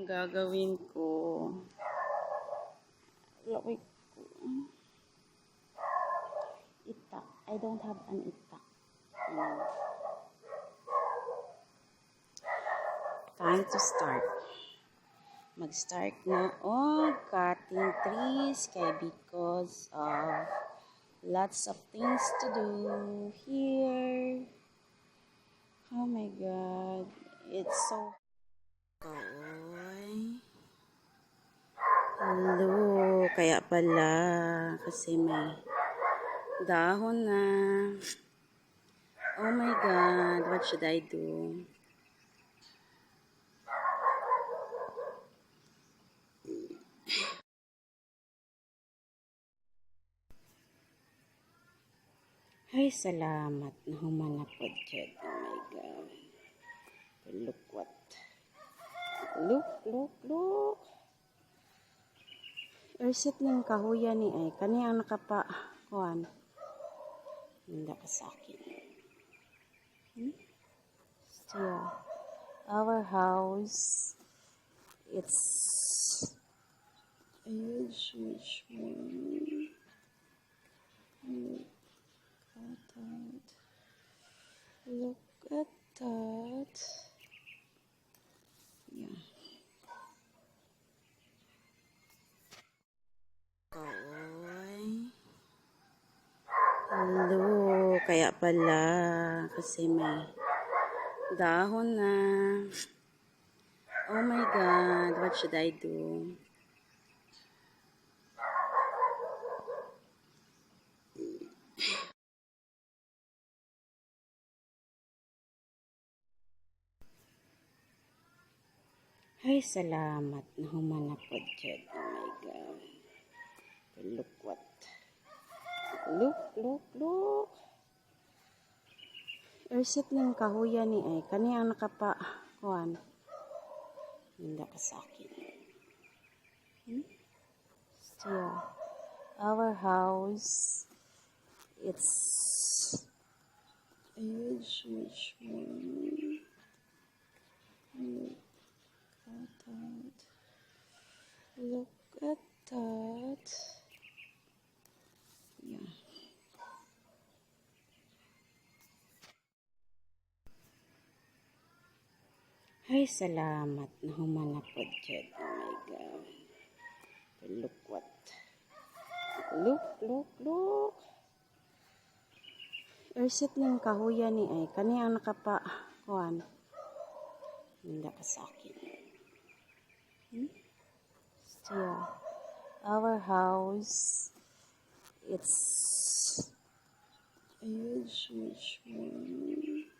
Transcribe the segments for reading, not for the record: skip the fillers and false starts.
gagawin ko. Wait. Itak. I don't have an itak. Time to start. Mag-start na cutting trees because of lots of things to do here. Oh my God. It's so hello. Kaya pala kasi may dahon na. Oh my God. What should I do? Ay, salamat na humanap po dyan. Oh my God. Look what. Look. Erset ng kahuya ni ay. Kani ang nakapakuan. Hindi ka sa akin. So, yeah. Our house, it's a huge one. Look at that. Yeah. Hello. Kaya pala kasi may dahon na. Oh my God. What should I do? Ay, salamat na humanap po dyan. Oh my God. Look what. Look. Erset ng kahuya ni ay. Kani ang nakapakuan. Hindi ka sa akin. So, yeah. Our house, it's a huge one. Look at that. Yeah. Ay, salamat na humanap po dyan. Oh my God. Look what. Look. Erset ng kahuya ni ay. Kani ang nakapakuan. Hindi ka sa akin. So, yeah. Our house, it's a huge one.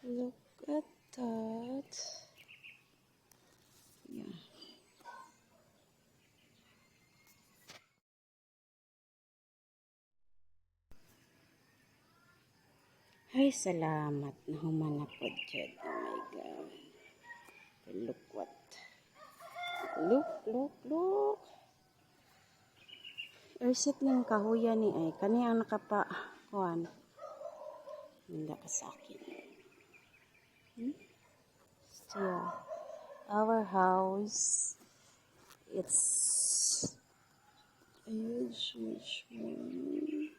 Look at that. Yeah. Ay, salamat na humanap po dyan. Oh my God. Look what. Look. Erset ng kahuya ni ay. Kani ang nakapakuan. Hindi ka sa akin. So, yeah. Our house, it's a huge one.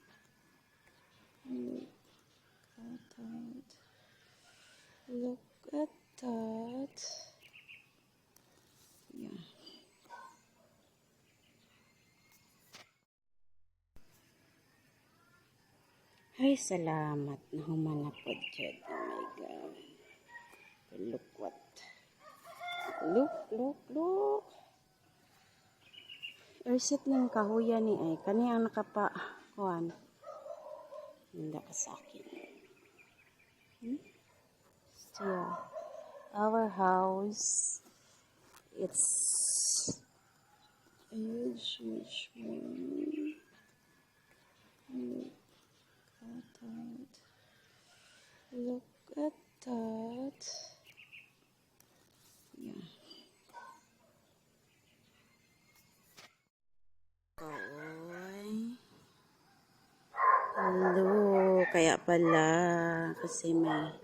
Look at that. Yeah. Ay, salamat na humanap po dyan. Oh my God. Look what. Look. Erset ng kahuya ni ay. Kani ang nakapakuan. Hindi ka sa akin. So, yeah. Our house, it's a huge one. Look at that. Yeah. Hello. Kaya pala kasi may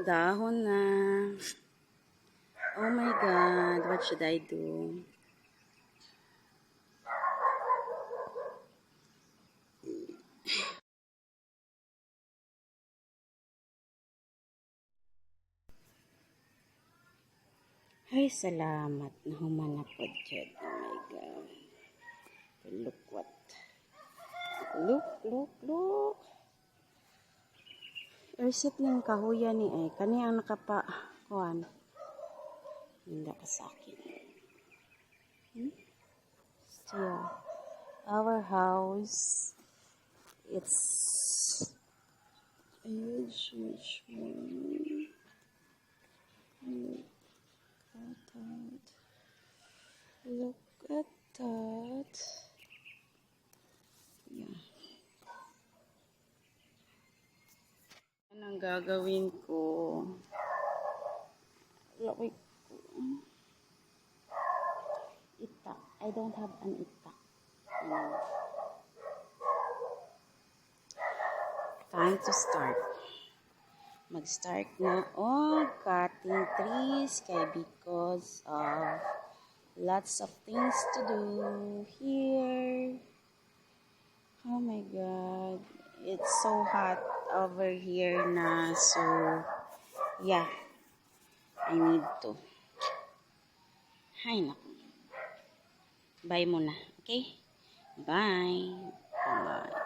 Dahon na. Oh my God, what should I do? Ay, salamat na humanap po dyan. Oh my God. Look what. Look. Reset ng kahuya ni ay. Kani ang nakapa. Kuhan. Hindi ka sa akin. Still. Our house. It's a huge one. Look at that. Yeah. Anong gagawin ko? Wait. Itak. I don't have an itak. Time to start. Mag-start na cutting trees because of lots of things to do here. Oh my God. It's so hot over here na. So, yeah. I need to. Hay naku. Bye muna. Okay? Bye. Bye.